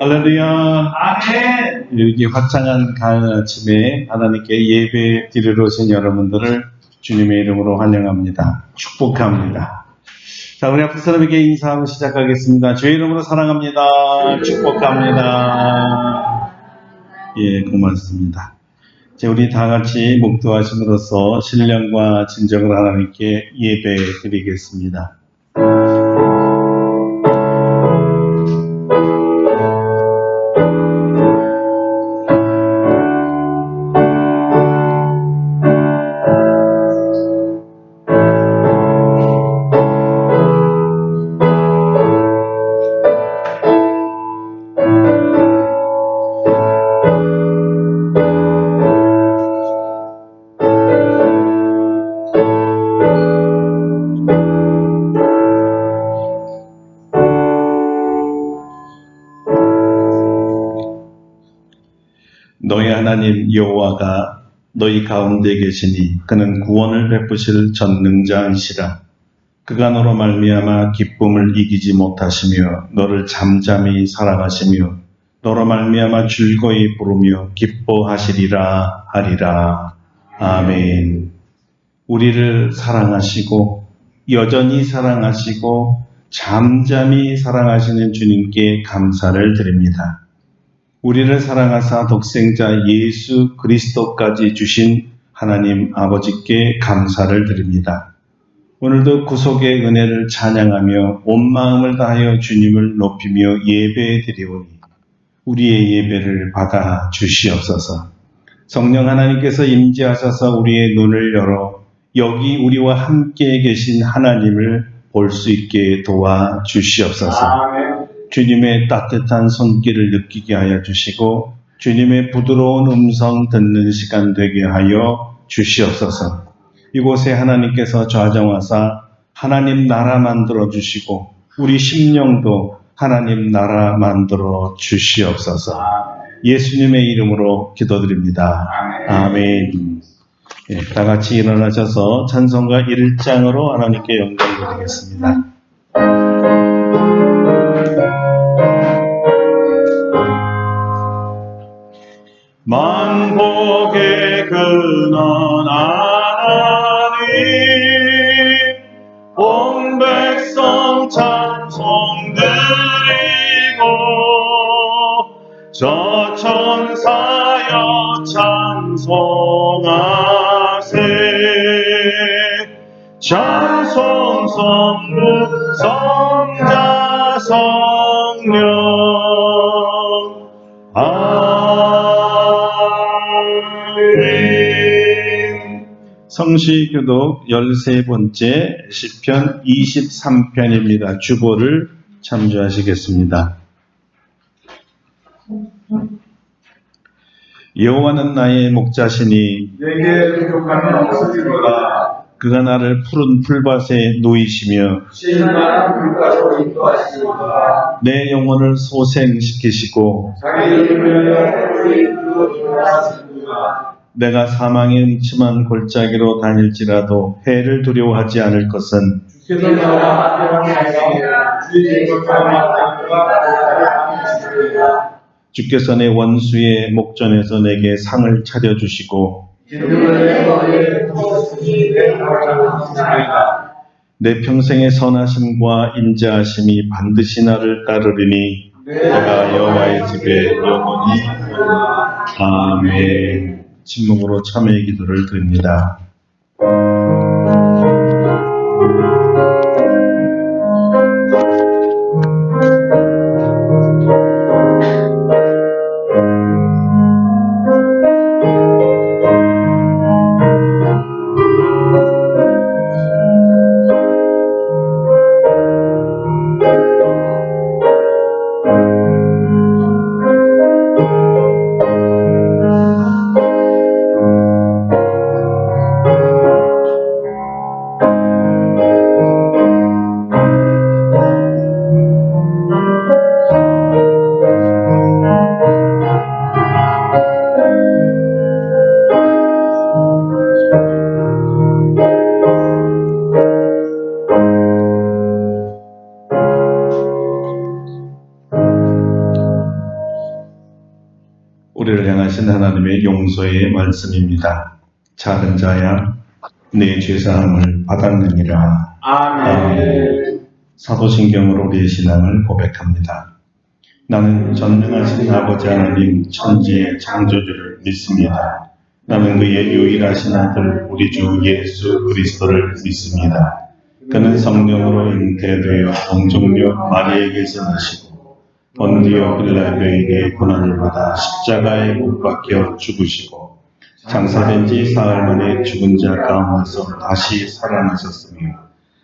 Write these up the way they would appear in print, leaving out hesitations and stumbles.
할렐루야. 아멘. 이렇게 화창한 가을 아침에 하나님께 예배 드리러 오신 여러분들을 주님의 이름으로 환영합니다. 축복합니다. 자, 우리 앞에 사람에게 인사하고 시작하겠습니다. 주의 이름으로 사랑합니다. 축복합니다. 예, 고맙습니다. 자, 우리 다 같이 목도하심으로써 신령과 진정을 하나님께 예배 드리겠습니다. 너희 하나님 여호와가 너희 가운데 계시니 그는 구원을 베푸실 전능자이시라. 그가 너로 말미암아 기쁨을 이기지 못하시며 너를 잠잠히 사랑하시며 너로 말미암아 즐거이 부르며 기뻐하시리라 하리라. 아멘. 우리를 사랑하시고 여전히 사랑하시고 잠잠히 사랑하시는 주님께 감사를 드립니다. 우리를 사랑하사 독생자 예수 그리스도까지 주신 하나님 아버지께 감사를 드립니다. 오늘도 구속의 은혜를 찬양하며 온 마음을 다하여 주님을 높이며 예배해 드리오니 우리의 예배를 받아 주시옵소서. 성령 하나님께서 임재하셔서 우리의 눈을 열어 여기 우리와 함께 계신 하나님을 볼 수 있게 도와 주시옵소서. 아멘. 주님의 따뜻한 손길을 느끼게 하여 주시고 주님의 부드러운 음성 듣는 시간 되게 하여 주시옵소서. 이곳에 하나님께서 좌정하사 하나님 나라 만들어 주시고 우리 심령도 하나님 나라 만들어 주시옵소서. 예수님의 이름으로 기도드립니다. 아멘. 예, 다 같이 일어나셔서 찬송가 1장으로 하나님께 영광 드리겠습니다. 만복의 근원 하나님 온 백성 찬송 드리고 저 천사여 찬송하세 찬송 성부 성자 성령 성시교독 13번째 시편 23편입니다. 주보를 참조하시겠습니다. 여호와는 나의 목자시니 내게 부족함이 없으리로다. 그가 나를 푸른 풀밭에 놓이시며 신나는 물가로 인도하시리로다. 내 영혼을 소생시키시고 자기 이름을 위하여 인도하시리로다. 내가 사망의 음침한 골짜기로 다닐지라도 해를 두려워하지 않을 것은 주께서 나와 함께하시며 주의 거룩함과 나를 함께하시리로다. 주께서 내 원수의 목전에서 내게 상을 차려주시고 기름을 내 머리에 부으시니 내 발을 감사하리라. 내 평생의 선하심과 인자하심이 반드시 나를 따르리니 내가 여호와의 집에 영원히 있으리라. 아멘. 침묵으로 참회의 기도를 드립니다. 하나님의 용서의 말씀입니다. 작은 자야, 내 죄사함을 받았느니라. 아멘. 사도신경으로 우리의 신앙을 고백합니다. 나는 전능하신 아버지 하나님 천지의 창조주를 믿습니다. 나는 그의 유일하신 아들 우리 주 예수 그리스도를 믿습니다. 그는 성령으로 잉태되어 동정녀 마리에게서 나시고 본디오 빌라도에게 고난을 받아 십자가에 못 박혀 죽으시고 장사된 지 사흘 만에 죽은 자 가운데서 다시 살아나셨으며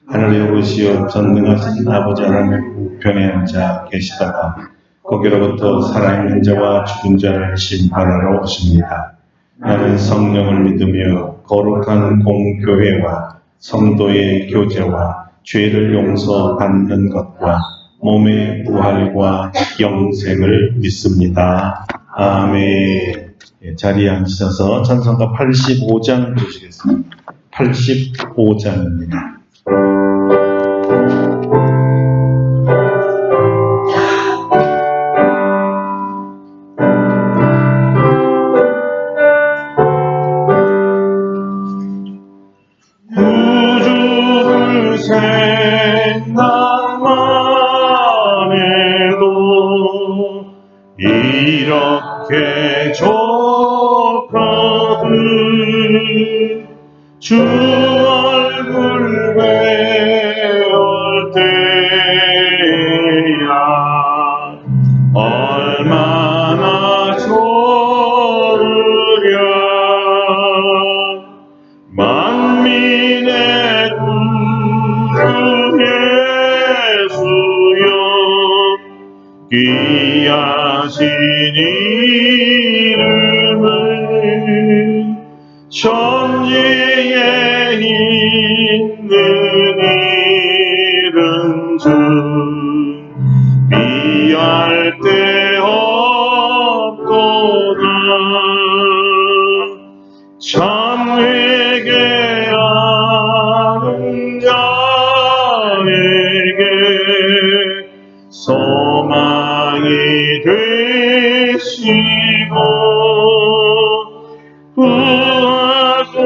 하늘에 오르시어 전능하신 아버지 하나님 우편에 앉아 계시다가 거기로부터 살아있는 자와 죽은 자를 심판하러 오십니다. 나는 성령을 믿으며 거룩한 공교회와 성도의 교제와 죄를 용서받는 것과 몸의 부활과 영생을 믿습니다. 아멘. 자리에 앉으셔서 찬송가 85장 부르시겠습니다. 85장입니다. 생각만 해도 이렇게 좋거든. 주 얼굴 배울 때야 얼마나 좋으랴. 만민의 구주 예수여 귀하신 이름을 천지에 있는 이름 중 비할 데 없도다. 참 회개하는 자에게 소망이 되시고 구하고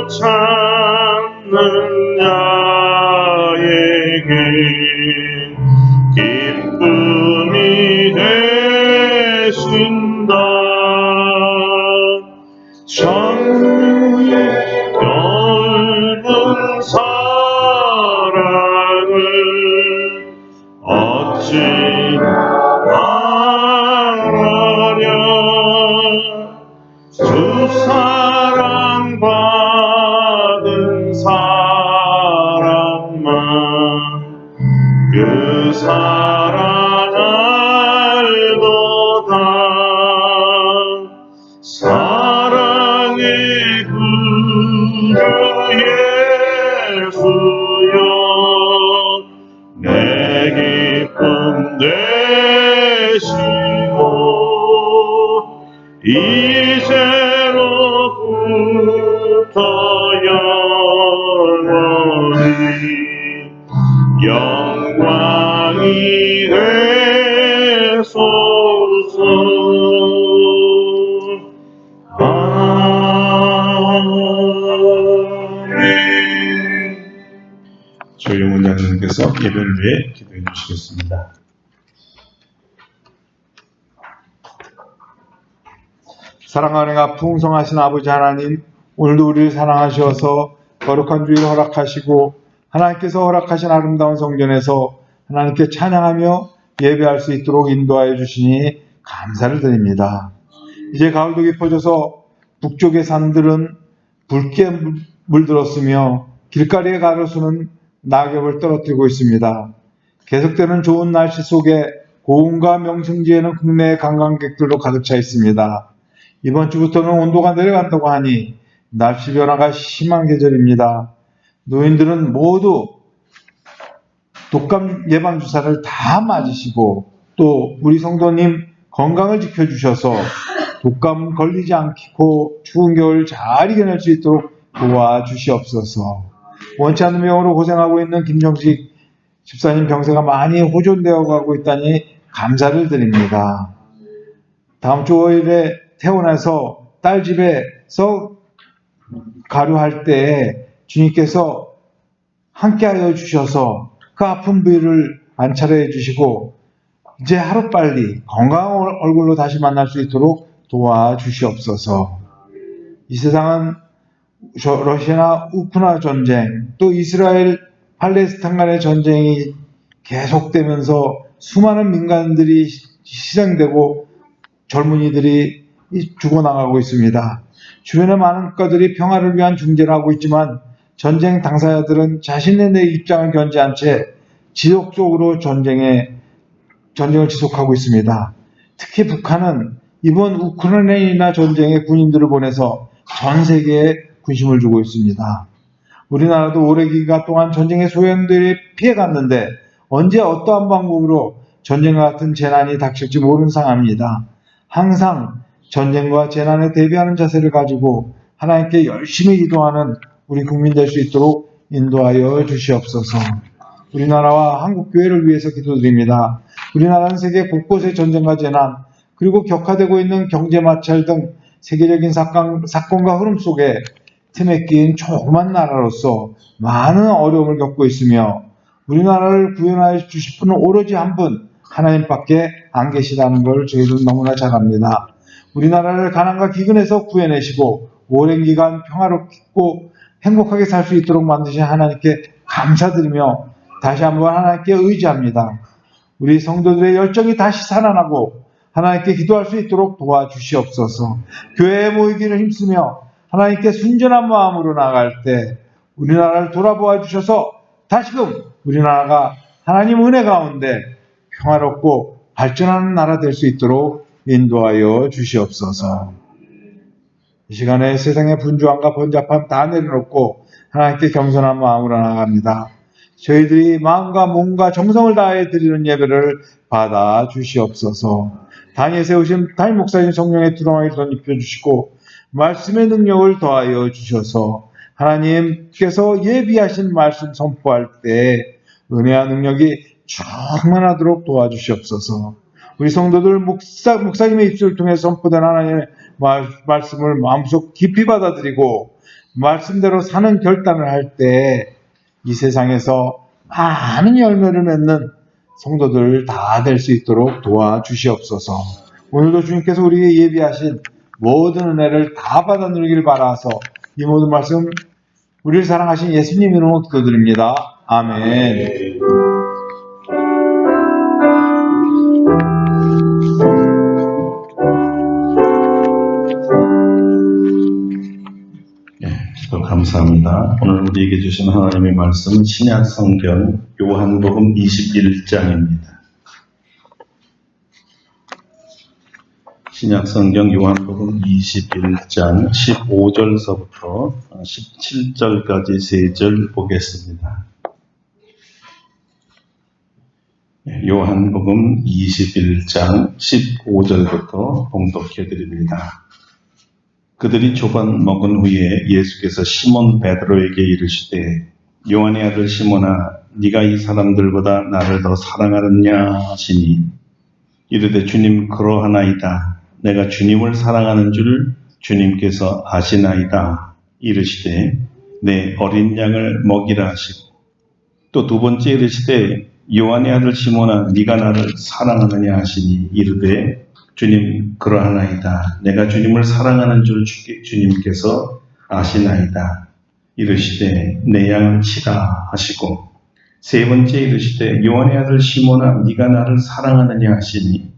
찾는 자에게 기쁨이 되신다. 천국의 넓은 사랑을 어찌 말하랴. 주 사랑 받은 사람만 그 사랑 알도다. 사랑의 구주 예수여 내 기쁨 되시고 이제로부터 영원히 영광이 되소서. 아멘. 조용훈 장로님께서 예배를 위해 기도해 주시겠습니다. 사랑하는 풍성하신 아버지 하나님, 오늘도 우리를 사랑하셔서 거룩한 주일을 허락하시고 하나님께서 허락하신 아름다운 성전에서 하나님께 찬양하며 예배할 수 있도록 인도하여 주시니 감사를 드립니다. 이제 가을도 깊어져서 북쪽의 산들은 붉게 물들었으며 길가리의 가로수는 낙엽을 떨어뜨리고 있습니다. 계속되는 좋은 날씨 속에 고흥과 명승지에는 국내의 관광객들로 가득 차 있습니다. 이번 주부터는 온도가 내려간다고 하니 날씨 변화가 심한 계절입니다. 노인들은 모두 독감 예방주사를 다 맞으시고 또 우리 성도님 건강을 지켜주셔서 독감 걸리지 않고 추운 겨울 잘 이겨낼 수 있도록 도와주시옵소서. 원치 않는 병으로 고생하고 있는 김정식 집사님 병세가 많이 호전되어 가고 있다니 감사를 드립니다. 다음 주 5일에 퇴원해서 딸 집에서 가료할 때 주님께서 함께하여 주셔서 그 아픈 부위를 안차려해 주시고 이제 하루빨리 건강한 얼굴로 다시 만날 수 있도록 도와주시옵소서. 이 세상은 러시아나 우크라이나 전쟁, 또 이스라엘 팔레스타인 간의 전쟁이 계속되면서 수많은 민간들이 희생되고 젊은이들이 죽어나가고 있습니다. 주변의 많은 국가들이 평화를 위한 중재를 하고 있지만 전쟁 당사자들은 자신의 입장을 견지한 채 지속적으로 전쟁을 지속하고 있습니다. 특히 북한은 이번 우크라이나 전쟁에 군인들을 보내서 전 세계에 군심을 주고 있습니다. 우리나라도 오래 기간 동안 전쟁의 소현들이 피해갔는데 언제 어떠한 방법으로 전쟁과 같은 재난이 닥칠지 모르는 상황입니다. 항상 전쟁과 재난에 대비하는 자세를 가지고 하나님께 열심히 기도하는 우리 국민 될 수 있도록 인도하여 주시옵소서. 우리나라와 한국교회를 위해서 기도드립니다. 우리나라는 세계 곳곳의 전쟁과 재난, 그리고 격화되고 있는 경제 마찰 등 세계적인 사건과 흐름 속에 틈에 끼인 조그만 나라로서 많은 어려움을 겪고 있으며 우리나라를 구원하여 주실 분은 오로지 한 분, 하나님밖에 안 계시다는 걸 저희들 너무나 잘 압니다. 우리나라를 가난과 기근에서 구해내시고 오랜 기간 평화롭고 행복하게 살 수 있도록 만드신 하나님께 감사드리며 다시 한번 하나님께 의지합니다. 우리 성도들의 열정이 다시 살아나고 하나님께 기도할 수 있도록 도와주시옵소서. 교회에 모이기를 힘쓰며 하나님께 순전한 마음으로 나아갈 때 우리나라를 돌아보아 주셔서 다시금 우리나라가 하나님 은혜 가운데 평화롭고 발전하는 나라 될 수 있도록 인도하여 주시옵소서. 이 시간에 세상의 분주함과 번잡함 다 내려놓고 하나님께 겸손한 마음으로 나아갑니다. 저희들이 마음과 몸과 정성을 다해 드리는 예배를 받아 주시옵소서. 당에 세우신 담임 목사님 성령의 두루마리 덧입혀 주시고 말씀의 능력을 더하여 주셔서 하나님께서 예비하신 말씀 선포할 때 은혜와 능력이 충만하도록 도와주시옵소서. 우리 성도들 목사님의 입술을 통해 선포된 하나님의 말씀을 마음속 깊이 받아들이고 말씀대로 사는 결단을 할 때 이 세상에서 많은 열매를 맺는 성도들 다 될 수 있도록 도와주시옵소서. 오늘도 주님께서 우리에게 예비하신 모든 은혜를 다 받아 누리길 바라서 이 모든 말씀 우리를 사랑하신 예수님 이름으로 기도드립니다. 아멘. 기도 감사합니다. 오늘 우리에게 주신 하나님의 말씀은 신약 성경 요한복음 21장입니다. 신약 성경 요한복음 21장 15절서부터 17절까지 3절 보겠습니다. 요한복음 21장 15절부터 봉독해 드립니다. 그들이 조반 먹은 후에 예수께서 시몬 베드로에게 이르시되 요한의 아들 시몬아 네가 이 사람들보다 나를 더 사랑하느냐 하시니 이르되 주님 그러하나이다. 내가 주님을 사랑하는 줄 주님께서 아시나이다. 이르시되 내 어린 양을 먹이라 하시고 또 두 번째 이르시되 요한의 아들 시몬아 네가 나를 사랑하느냐 하시니 이르되 주님 그러하나이다. 내가 주님을 사랑하는 줄 주님께서 아시나이다. 이르시되 내 양을 치라 하시고 세 번째 이르시되 요한의 아들 시몬아 네가 나를 사랑하느냐 하시니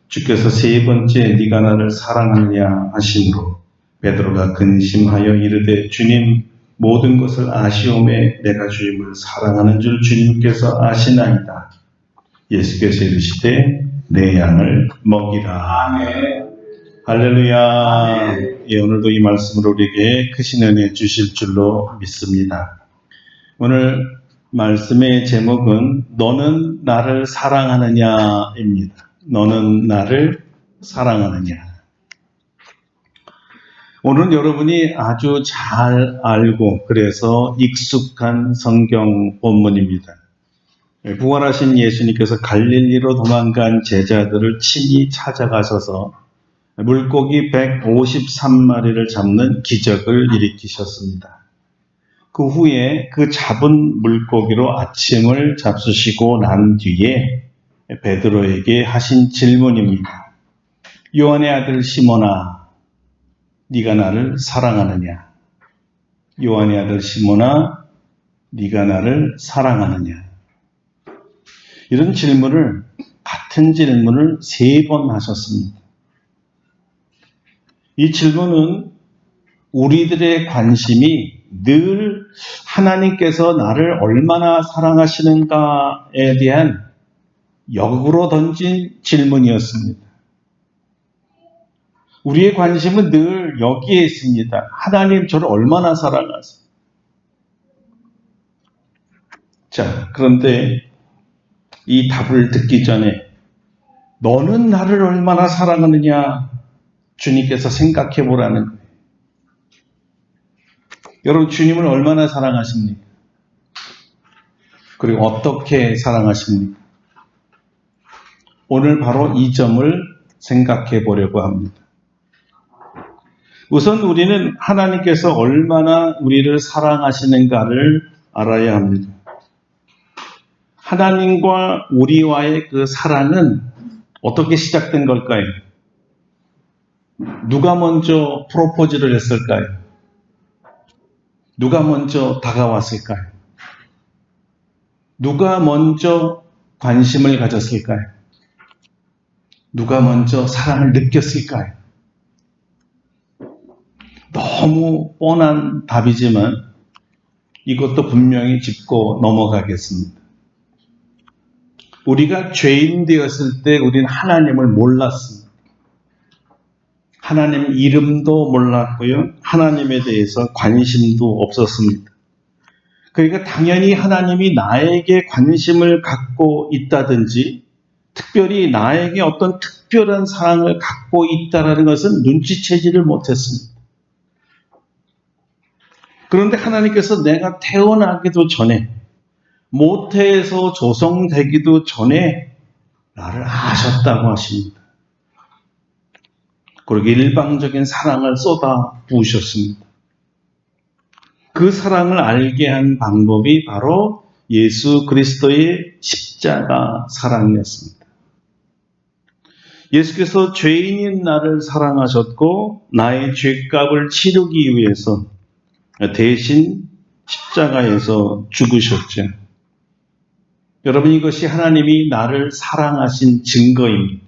주께서 세 번째 네가 나를 사랑하느냐 하심으로 베드로가 근심하여 이르되 주님 모든 것을 아시오매 내가 주님을 사랑하는 줄 주님께서 아시나이다. 예수께서 이르시되 내 양을 먹이라. 아멘. 할렐루야. 아멘. 예, 오늘도 이 말씀으로 우리에게 크신 은혜 주실 줄로 믿습니다. 오늘 말씀의 제목은 너는 나를 사랑하느냐입니다. 너는 나를 사랑하느냐. 오늘은 여러분이 아주 잘 알고 그래서 익숙한 성경 본문입니다. 부활하신 예수님께서 갈릴리로 도망간 제자들을 친히 찾아가셔서 물고기 153마리를 잡는 기적을 일으키셨습니다. 그 후에 그 잡은 물고기로 아침을 잡수시고 난 뒤에 베드로에게 하신 질문입니다. 요한의 아들 시몬아, 네가 나를 사랑하느냐? 요한의 아들 시몬아, 네가 나를 사랑하느냐? 이런 질문을, 같은 질문을 3번 하셨습니다. 이 질문은 우리들의 관심이 늘 하나님께서 나를 얼마나 사랑하시는가에 대한 역으로 던진 질문이었습니다. 우리의 관심은 늘 여기에 있습니다. 하나님 저를 얼마나 사랑하세요? 자, 그런데 이 답을 듣기 전에 너는 나를 얼마나 사랑하느냐 주님께서 생각해 보라는 거예요. 여러분, 주님을 얼마나 사랑하십니까? 그리고 어떻게 사랑하십니까? 오늘 바로 이 점을 생각해 보려고 합니다. 우선 우리는 하나님께서 얼마나 우리를 사랑하시는가를 알아야 합니다. 하나님과 우리와의 그 사랑은 어떻게 시작된 걸까요? 누가 먼저 프로포즈를 했을까요? 누가 먼저 다가왔을까요? 누가 먼저 관심을 가졌을까요? 누가 먼저 사랑을 느꼈을까요? 너무 뻔한 답이지만 이것도 분명히 짚고 넘어가겠습니다. 우리가 죄인 되었을 때 우리는 하나님을 몰랐습니다. 하나님 이름도 몰랐고요. 하나님에 대해서 관심도 없었습니다. 그러니까 당연히 하나님이 나에게 관심을 갖고 있다든지 특별히 나에게 어떤 특별한 사랑을 갖고 있다는 것은 눈치채지를 못했습니다. 그런데 하나님께서 내가 태어나기도 전에, 모태에서 조성되기도 전에 나를 아셨다고 하십니다. 그리고 일방적인 사랑을 쏟아 부으셨습니다. 그 사랑을 알게 한 방법이 바로 예수 그리스도의 십자가 사랑이었습니다. 예수께서 죄인인 나를 사랑하셨고 나의 죄값을 치르기 위해서 대신 십자가에서 죽으셨죠. 여러분, 이것이 하나님이 나를 사랑하신 증거입니다.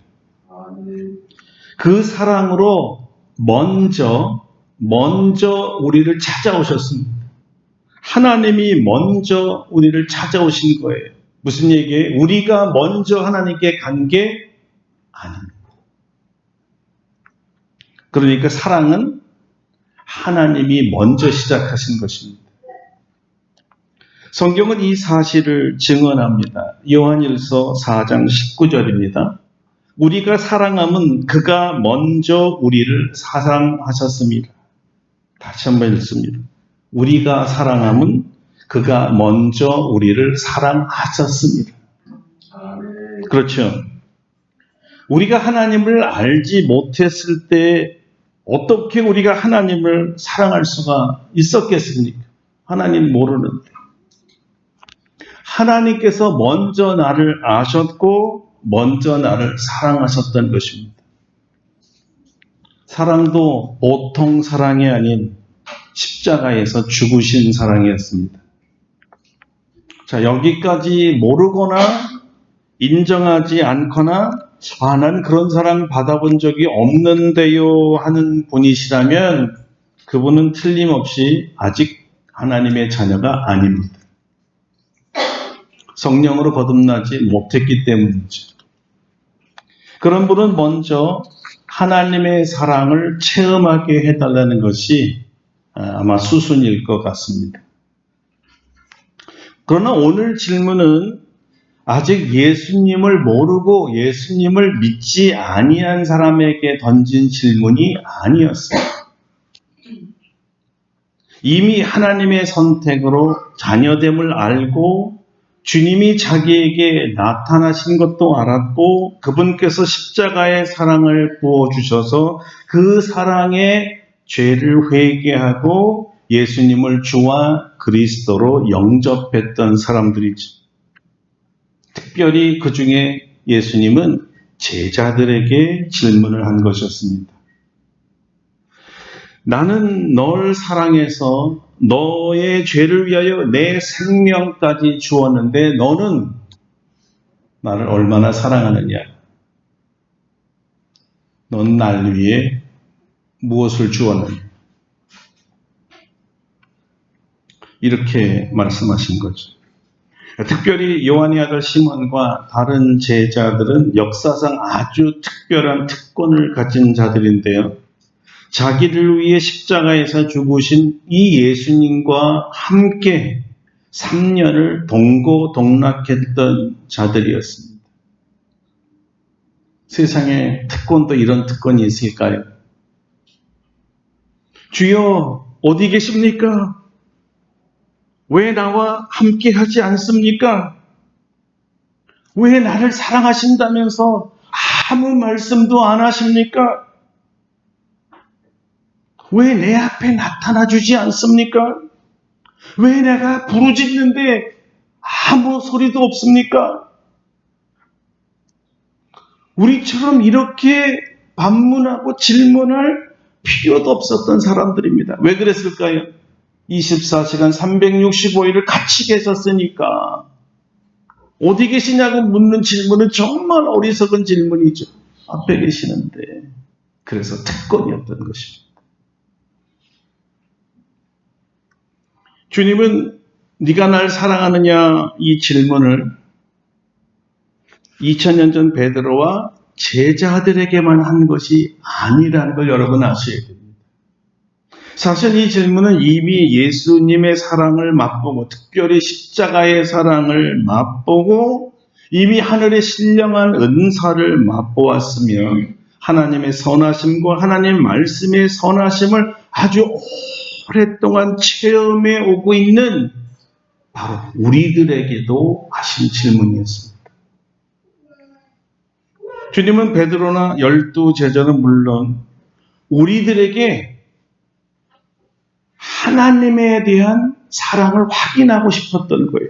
그 사랑으로 먼저 우리를 찾아오셨습니다. 하나님이 먼저 우리를 찾아오신 거예요. 무슨 얘기예요? 우리가 먼저 하나님께 간 게 아닙니다. 그러니까 사랑은 하나님이 먼저 시작하신 것입니다. 성경은 이 사실을 증언합니다. 요한일서 4장 19절입니다. 우리가 사랑함은 그가 먼저 우리를 사랑하셨습니다. 다시 한번 읽습니다. 우리가 사랑함은 그가 먼저 우리를 사랑하셨습니다. 그렇죠. 우리가 하나님을 알지 못했을 때 어떻게 우리가 하나님을 사랑할 수가 있었겠습니까? 하나님 모르는데. 하나님께서 먼저 나를 아셨고 먼저 나를 사랑하셨던 것입니다. 사랑도 보통 사랑이 아닌 십자가에서 죽으신 사랑이었습니다. 자, 여기까지 모르거나 인정하지 않거나 난 그런 사랑 받아본 적이 없는데요 하는 분이시라면 그분은 틀림없이 아직 하나님의 자녀가 아닙니다. 성령으로 거듭나지 못했기 때문이죠. 그런 분은 먼저 하나님의 사랑을 체험하게 해달라는 것이 아마 수순일 것 같습니다. 그러나 오늘 질문은 아직 예수님을 모르고 예수님을 믿지 아니한 사람에게 던진 질문이 아니었습니다. 이미 하나님의 선택으로 자녀됨을 알고 주님이 자기에게 나타나신 것도 알았고 그분께서 십자가의 사랑을 부어주셔서 그 사랑의 죄를 회개하고 예수님을 주와 그리스도로 영접했던 사람들이죠. 특별히 그 중에 예수님은 제자들에게 질문을 한 것이었습니다. 나는 널 사랑해서 너의 죄를 위하여 내 생명까지 주었는데 너는 나를 얼마나 사랑하느냐? 넌 날 위해 무엇을 주었느냐? 이렇게 말씀하신 거죠. 특별히 요한의 아들 시몬과 다른 제자들은 역사상 아주 특별한 특권을 가진 자들인데요. 자기를 위해 십자가에서 죽으신 이 예수님과 함께 3년을 동고동락했던 자들이었습니다. 세상에 특권도 이런 특권이 있을까요? 주여 어디 계십니까? 왜 나와 함께 하지 않습니까? 왜 나를 사랑하신다면서 아무 말씀도 안 하십니까? 왜 내 앞에 나타나 주지 않습니까? 왜 내가 부르짖는데 아무 소리도 없습니까? 우리처럼 이렇게 반문하고 질문할 필요도 없었던 사람들입니다. 왜 그랬을까요? 24시간 365일을 같이 계셨으니까. 어디 계시냐고 묻는 질문은 정말 어리석은 질문이죠. 앞에 계시는데. 그래서 특권이었던 것입니다. 주님은 네가 날 사랑하느냐 이 질문을 2000년 전 베드로와 제자들에게만 한 것이 아니라는 걸 여러분 아셔야 됩니다. 사실 이 질문은 이미 예수님의 사랑을 맛보고 특별히 십자가의 사랑을 맛보고 이미 하늘의 신령한 은사를 맛보았으며 하나님의 선하심과 하나님 말씀의 선하심을 아주 오랫동안 체험해 오고 있는 바로 우리들에게도 하신 질문이었습니다. 주님은 베드로나 12제자는 물론 우리들에게 하나님에 대한 사랑을 확인하고 싶었던 거예요.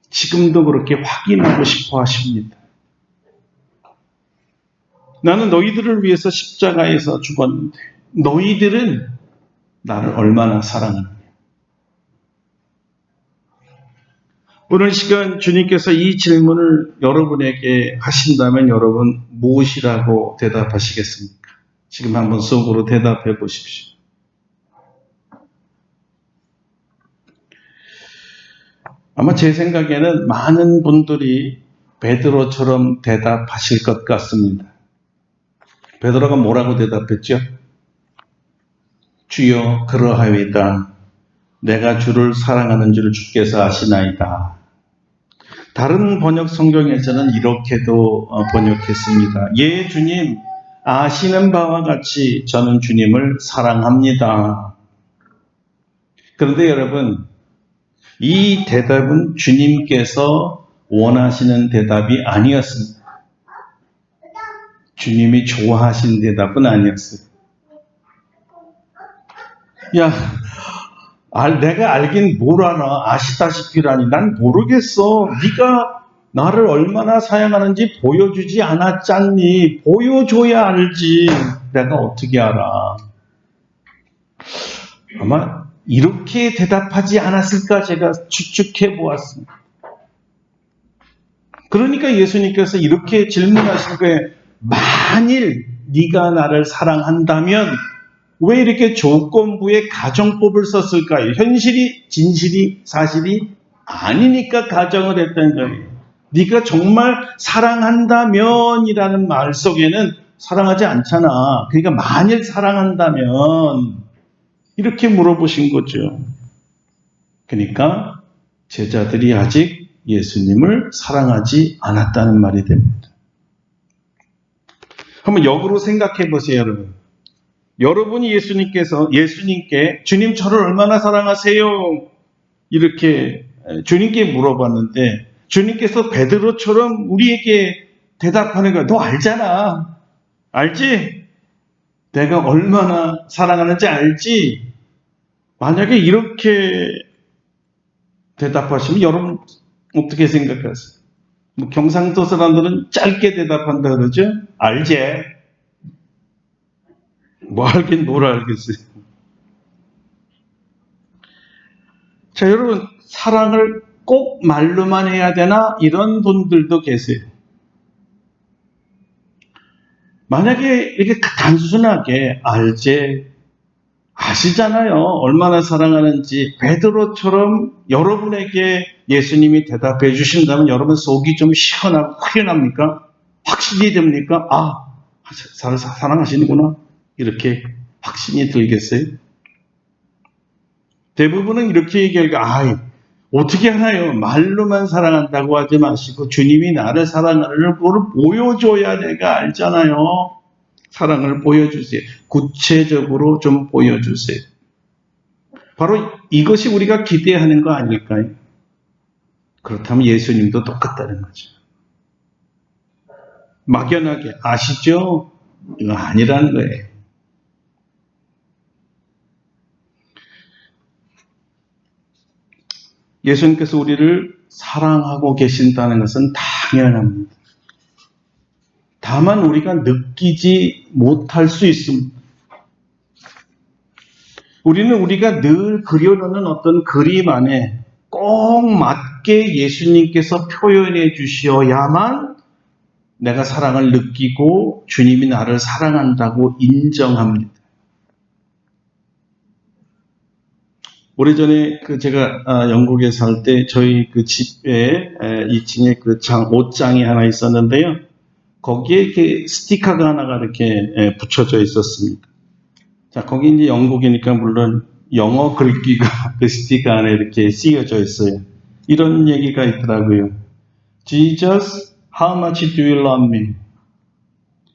지금도 그렇게 확인하고 싶어 하십니다. 나는 너희들을 위해서 십자가에서 죽었는데 너희들은 나를 얼마나 사랑하느냐. 오늘 시간 주님께서 이 질문을 여러분에게 하신다면 여러분 무엇이라고 대답하시겠습니까? 지금 한번 속으로 대답해 보십시오. 아마 제 생각에는 많은 분들이 베드로처럼 대답하실 것 같습니다. 베드로가 뭐라고 대답했죠? 주여 그러하이다. 내가 주를 사랑하는 줄 주께서 아시나이다. 다른 번역 성경에서는 이렇게도 번역했습니다. 예, 주님, 아시는 바와 같이 저는 주님을 사랑합니다. 그런데 여러분, 이 대답은 주님께서 원하시는 대답이 아니었습니다. 주님이 좋아하신 대답은 아니었어요. 야, 내가 알긴 뭘 알아. 아시다시피라니. 난 모르겠어. 네가 나를 얼마나 사랑하는지 보여주지 않았잖니. 보여줘야 알지. 내가 어떻게 알아. 아마 이렇게 대답하지 않았을까 제가 추측해 보았습니다. 그러니까 예수님께서 이렇게 질문하신 거예요. 만일 네가 나를 사랑한다면 왜 이렇게 조건부에 가정법을 썼을까요? 현실이 진실이 사실이 아니니까 가정을 했던 거예요. 네가 정말 사랑한다면이라는 말 속에는 사랑하지 않잖아. 그러니까 만일 사랑한다면 이렇게 물어보신 거죠. 그러니까 제자들이 아직 예수님을 사랑하지 않았다는 말이 됩니다. 한번 역으로 생각해 보세요, 여러분. 여러분이 예수님께 주님 저를 얼마나 사랑하세요? 이렇게 주님께 물어봤는데 주님께서 베드로처럼 우리에게 대답하는 거야. 너 알잖아. 알지? 내가 얼마나 사랑하는지 알지? 만약에 이렇게 대답하시면 여러분 어떻게 생각하세요? 뭐 경상도 사람들은 짧게 대답한다 그러죠? 알지? 뭐 알긴 뭘 알겠어요. 자, 여러분, 사랑을 꼭 말로만 해야 되나? 이런 분들도 계세요. 만약에 이렇게 단순하게 알지, 아시잖아요. 얼마나 사랑하는지. 베드로처럼 여러분에게 예수님이 대답해 주신다면 여러분 속이 좀 시원하고 후련합니까? 확신이 됩니까? 아, 사랑하시는구나. 이렇게 확신이 들겠어요? 대부분은 이렇게 얘기하니까, 어떻게 하나요? 말로만 사랑한다고 하지 마시고 주님이 나를 사랑하는 걸 보여줘야 내가 알잖아요. 사랑을 보여주세요. 구체적으로 좀 보여주세요. 바로 이것이 우리가 기대하는 거 아닐까요? 그렇다면 예수님도 똑같다는 거죠. 막연하게 아시죠? 이거 아니라는 거예요. 예수님께서 우리를 사랑하고 계신다는 것은 당연합니다. 다만 우리가 느끼지 못할 수 있습니다. 우리는 우리가 늘 그려놓는 어떤 그림 안에 꼭 맞게 예수님께서 표현해 주셔야만 내가 사랑을 느끼고 주님이 나를 사랑한다고 인정합니다. 오래전에 제가 영국에 살 때 저희 그 집에 2층에 옷장이 하나 있었는데요. 거기에 이렇게 스티커가 하나가 이렇게 붙여져 있었습니다. 자, 거기 이제 영국이니까 물론 영어 글귀가 그 스티커 안에 이렇게 쓰여져 있어요. 이런 얘기가 있더라고요. Jesus, how much do you love me?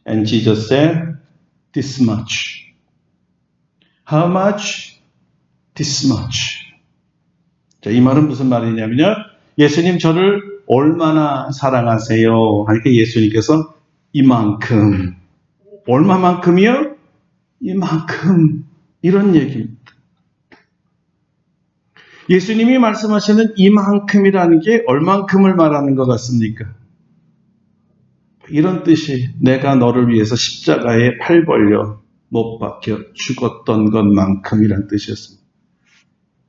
And Jesus said, this much. How much? This much. 자, 이 말은 무슨 말이냐면요. 예수님 저를 얼마나 사랑하세요? 하니까 예수님께서 이만큼. 얼마만큼이요? 이만큼. 이런 얘기입니다. 예수님이 말씀하시는 이만큼이라는 게 얼만큼을 말하는 것 같습니까? 이런 뜻이 내가 너를 위해서 십자가에 팔 벌려 못 박혀 죽었던 것만큼이란 뜻이었습니다.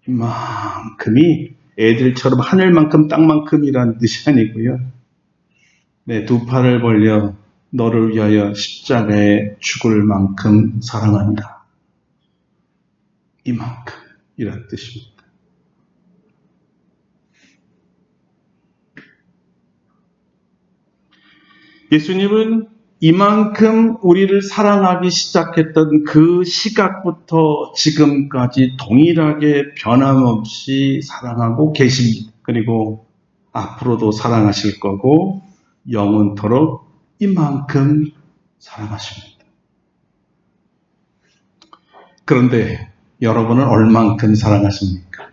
이만큼이 애들처럼 하늘만큼 땅만큼이란 뜻이 아니고요. 네, 두 팔을 벌려 너를 위하여 십자가에 죽을 만큼 사랑한다. 이만큼이란 뜻입니다. 예수님은 이만큼 우리를 사랑하기 시작했던 그 시각부터 지금까지 동일하게 변함없이 사랑하고 계십니다. 그리고 앞으로도 사랑하실 거고 영원토록 이만큼 사랑하십니다. 그런데 여러분은 얼만큼 사랑하십니까?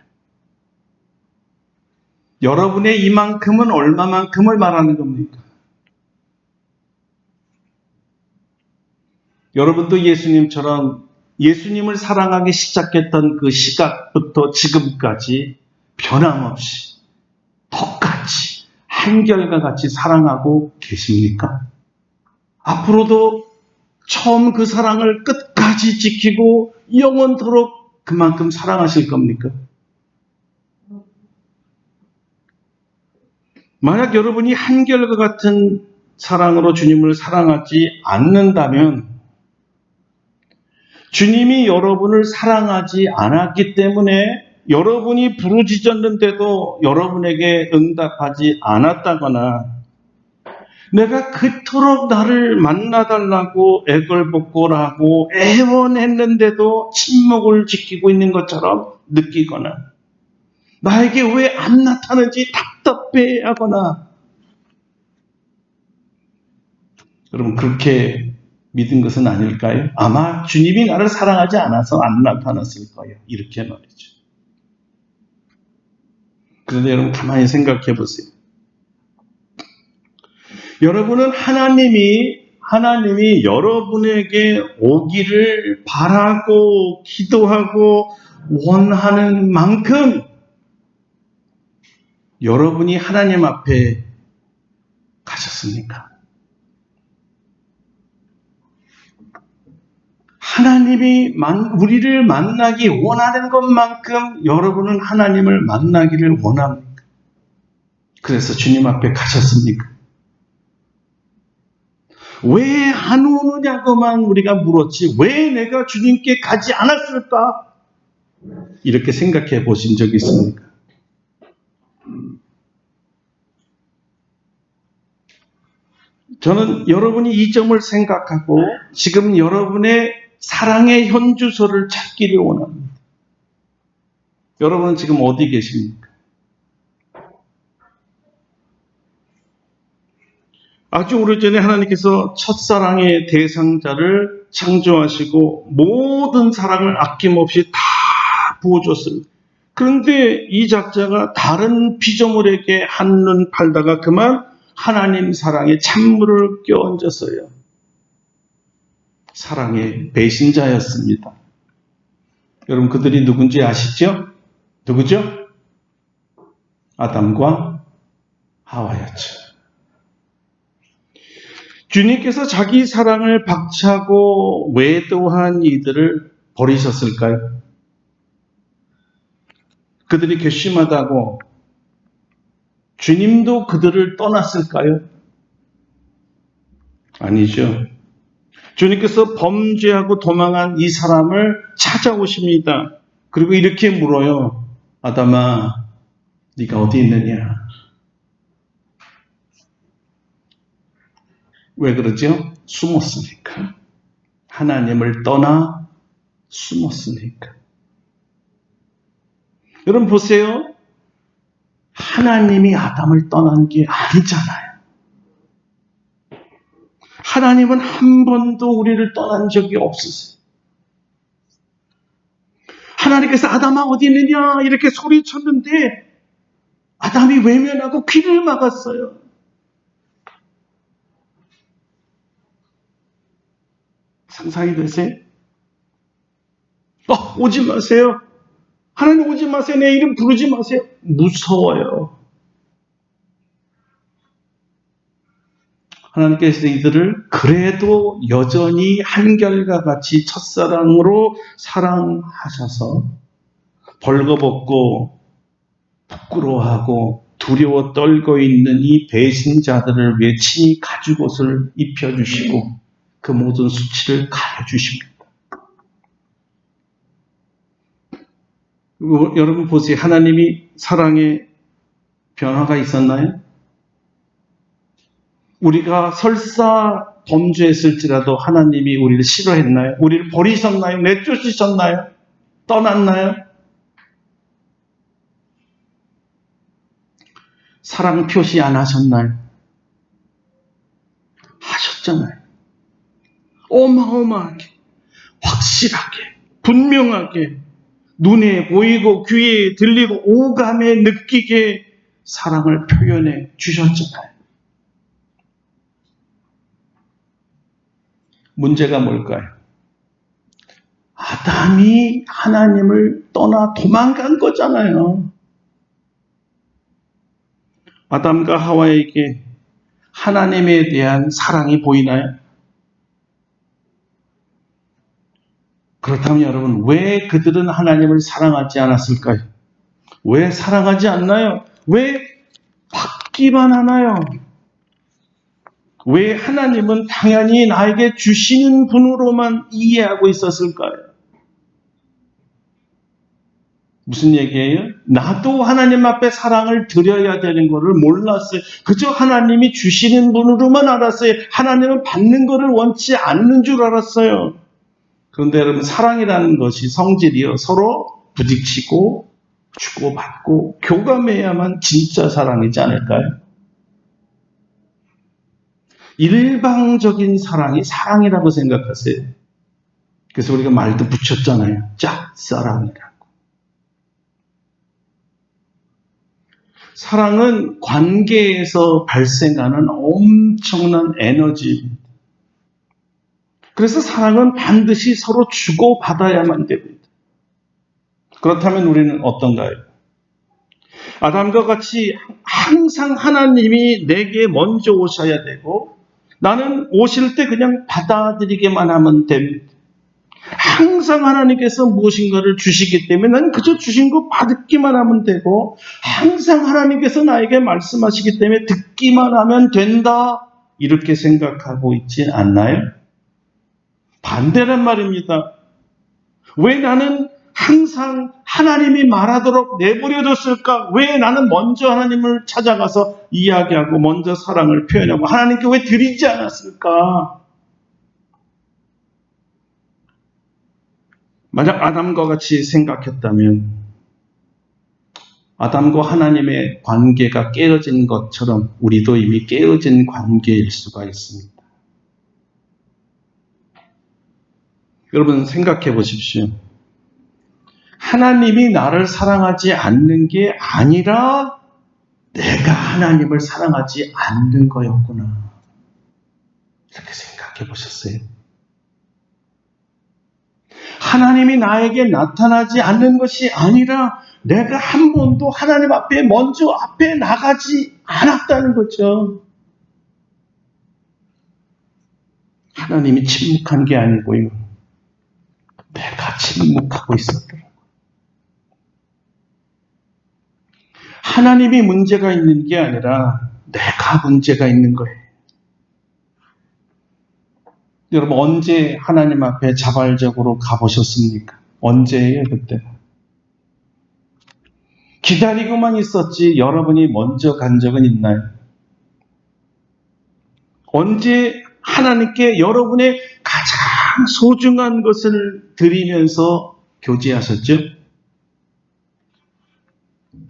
여러분의 이만큼은 얼마만큼을 말하는 겁니까? 여러분도 예수님처럼 예수님을 사랑하기 시작했던 그 시각부터 지금까지 변함없이 똑같이 한결과 같이 사랑하고 계십니까? 앞으로도 처음 그 사랑을 끝까지 지키고 영원토록 그만큼 사랑하실 겁니까? 만약 여러분이 한결과 같은 사랑으로 주님을 사랑하지 않는다면 주님이 여러분을 사랑하지 않았기 때문에 여러분이 부르짖었는데도 여러분에게 응답하지 않았다거나 내가 그토록 나를 만나달라고 애걸복걸하고 애원했는데도 침묵을 지키고 있는 것처럼 느끼거나 나에게 왜 안 나타나는지 답답해하거나 여러분 그렇게 믿은 것은 아닐까요? 아마 주님이 나를 사랑하지 않아서 안 나타났을 거예요. 이렇게 말이죠. 그런데 여러분 가만히 생각해 보세요. 여러분은 하나님이 여러분에게 오기를 바라고 기도하고 원하는 만큼 여러분이 하나님 앞에 가셨습니까? 하나님이 우리를 만나기 원하는 것만큼 여러분은 하나님을 만나기를 원합니까? 그래서 주님 앞에 가셨습니까? 왜 안 오느냐고만 우리가 물었지 왜 내가 주님께 가지 않았을까? 이렇게 생각해 보신 적이 있습니까? 저는 여러분이 이 점을 생각하고 지금 여러분의 사랑의 현주소를 찾기를 원합니다. 여러분은 지금 어디 계십니까? 아주 오래전에 하나님께서 첫사랑의 대상자를 창조하시고 모든 사랑을 아낌없이 다 부어줬습니다. 그런데 이 작자가 다른 피조물에게 한눈 팔다가 그만 하나님 사랑에 찬물을 껴얹었어요. 사랑의 배신자였습니다. 여러분 그들이 누군지 아시죠? 누구죠? 아담과 하와였죠. 주님께서 자기 사랑을 박차고 외도한 이들을 버리셨을까요? 그들이 괘씸하다고 주님도 그들을 떠났을까요? 아니죠. 주님께서 범죄하고 도망한 이 사람을 찾아오십니다. 그리고 이렇게 물어요. 아담아, 네가 어디 있느냐? 왜 그러죠? 숨었으니까. 하나님을 떠나 숨었으니까. 여러분 보세요. 하나님이 아담을 떠난 게 아니잖아요. 하나님은 한 번도 우리를 떠난 적이 없으세요. 하나님께서 아담아 어디 있느냐 이렇게 소리쳤는데 아담이 외면하고 귀를 막았어요. 상상이 되세요? 오지 마세요. 하나님 오지 마세요. 내 이름 부르지 마세요. 무서워요. 하나님께서 이들을 그래도 여전히 한결과 같이 첫사랑으로 사랑하셔서 벌거벗고 부끄러워하고 두려워 떨고 있는 이 배신자들을 위해 친히 가죽옷을 입혀주시고 그 모든 수치를 가려주십니다. 여러분 보세요. 하나님이 사랑에 변화가 있었나요? 우리가 설사 범죄했을지라도 하나님이 우리를 싫어했나요? 우리를 버리셨나요? 내쫓으셨나요? 떠났나요? 사랑 표시 안 하셨나요? 하셨잖아요. 어마어마하게, 확실하게, 분명하게, 눈에 보이고 귀에 들리고 오감에 느끼게 사랑을 표현해 주셨잖아요. 문제가 뭘까요? 아담이 하나님을 떠나 도망간 거잖아요. 아담과 하와에게 하나님에 대한 사랑이 보이나요? 그렇다면 여러분, 왜 그들은 하나님을 사랑하지 않았을까요? 왜 사랑하지 않나요? 왜 받기만 하나요? 왜 하나님은 당연히 나에게 주시는 분으로만 이해하고 있었을까요? 무슨 얘기예요? 나도 하나님 앞에 사랑을 드려야 되는 것을 몰랐어요. 그저 하나님이 주시는 분으로만 알았어요. 하나님은 받는 것을 원치 않는 줄 알았어요. 그런데 여러분 사랑이라는 것이 성질이요. 서로 부딪히고 주고받고 교감해야만 진짜 사랑이지 않을까요? 일방적인 사랑이 사랑이라고 생각하세요. 그래서 우리가 말도 붙였잖아요. 짝사랑이라고. 사랑은 관계에서 발생하는 엄청난 에너지입니다. 그래서 사랑은 반드시 서로 주고받아야만 됩니다. 그렇다면 우리는 어떤가요? 아담과 같이 항상 하나님이 내게 먼저 오셔야 되고 나는 오실 때 그냥 받아들이기만 하면 됩니다. 항상 하나님께서 무엇인가를 주시기 때문에 나는 그저 주신 거 받기만 하면 되고 항상 하나님께서 나에게 말씀하시기 때문에 듣기만 하면 된다. 이렇게 생각하고 있지 않나요? 반대란 말입니다. 왜 나는 항상 하나님이 말하도록 내버려뒀을까? 왜 나는 먼저 하나님을 찾아가서 이야기하고 먼저 사랑을 표현하고 하나님께 왜 드리지 않았을까? 만약 아담과 같이 생각했다면 아담과 하나님의 관계가 깨어진 것처럼 우리도 이미 깨어진 관계일 수가 있습니다. 여러분 생각해 보십시오. 하나님이 나를 사랑하지 않는 게 아니라 내가 하나님을 사랑하지 않는 거였구나. 이렇게 생각해 보셨어요? 하나님이 나에게 나타나지 않는 것이 아니라 내가 한 번도 하나님 앞에 먼저 앞에 나가지 않았다는 거죠. 하나님이 침묵한 게 아니고요. 내가 침묵하고 있었더라고요. 하나님이 문제가 있는 게 아니라 내가 문제가 있는 거예요. 여러분 언제 하나님 앞에 자발적으로 가보셨습니까? 언제예요 그때? 기다리고만 있었지 여러분이 먼저 간 적은 있나요? 언제 하나님께 여러분의 가장 소중한 것을 드리면서 교제하셨죠?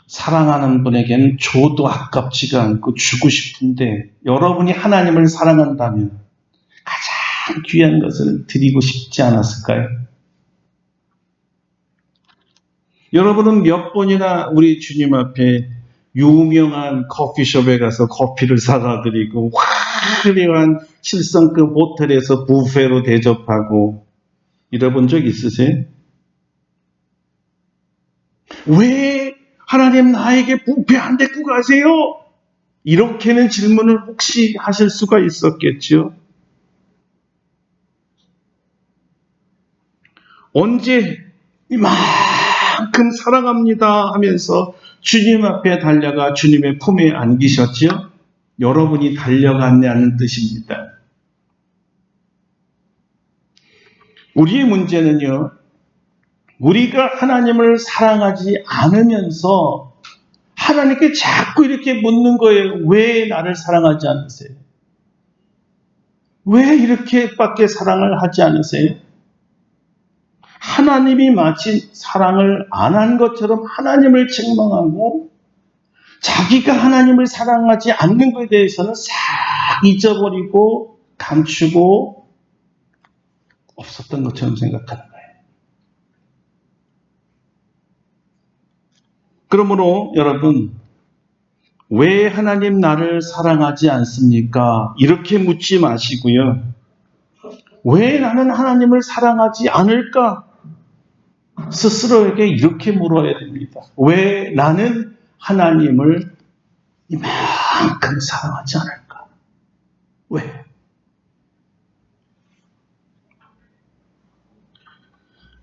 사랑하는 분에게는 줘도 아깝지가 않고 주고 싶은데 여러분이 하나님을 사랑한다면 가장 귀한 것을 드리고 싶지 않았을까요? 여러분은 몇 번이나 우리 주님 앞에 유명한 커피숍에 가서 커피를 사다 드리고 화려한 7성급 호텔에서 뷔페로 대접하고 이래본 적 있으세요? 왜 하나님 나에게 뷔페 안 데리고 가세요? 이렇게는 질문을 혹시 하실 수가 있었겠죠? 언제 이만큼 사랑합니다 하면서 주님 앞에 달려가 주님의 품에 안기셨죠? 여러분이 달려갔냐는 뜻입니다. 우리의 문제는요, 우리가 하나님을 사랑하지 않으면서 하나님께 자꾸 이렇게 묻는 거예요. 왜 나를 사랑하지 않으세요? 왜 이렇게밖에 사랑을 하지 않으세요? 하나님이 마치 사랑을 안 한 것처럼 하나님을 책망하고 자기가 하나님을 사랑하지 않는 것에 대해서는 싹 잊어버리고 감추고 없었던 것처럼 생각하는 거예요. 그러므로 여러분, 왜 하나님 나를 사랑하지 않습니까? 이렇게 묻지 마시고요. 왜 나는 하나님을 사랑하지 않을까? 스스로에게 이렇게 물어야 됩니다. 왜 나는 하나님을 이만큼 사랑하지 않을까? 왜?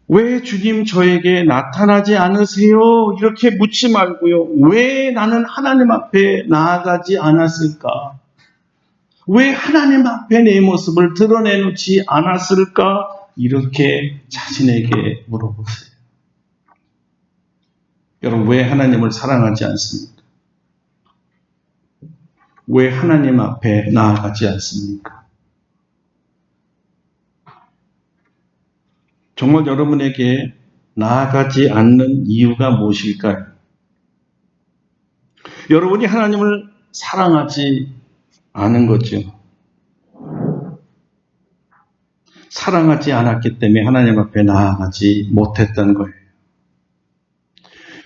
왜 주님 저에게 나타나지 않으세요? 이렇게 묻지 말고요. 왜 나는 하나님 앞에 나아가지 않았을까? 왜 하나님 앞에 내 모습을 드러내놓지 않았을까? 이렇게 자신에게 물어보세요. 여러분, 왜 하나님을 사랑하지 않습니까? 왜 하나님 앞에 나아가지 않습니까? 정말 여러분에게 나아가지 않는 이유가 무엇일까요? 여러분이 하나님을 사랑하지 않은 거죠. 사랑하지 않았기 때문에 하나님 앞에 나아가지 못했던 거예요.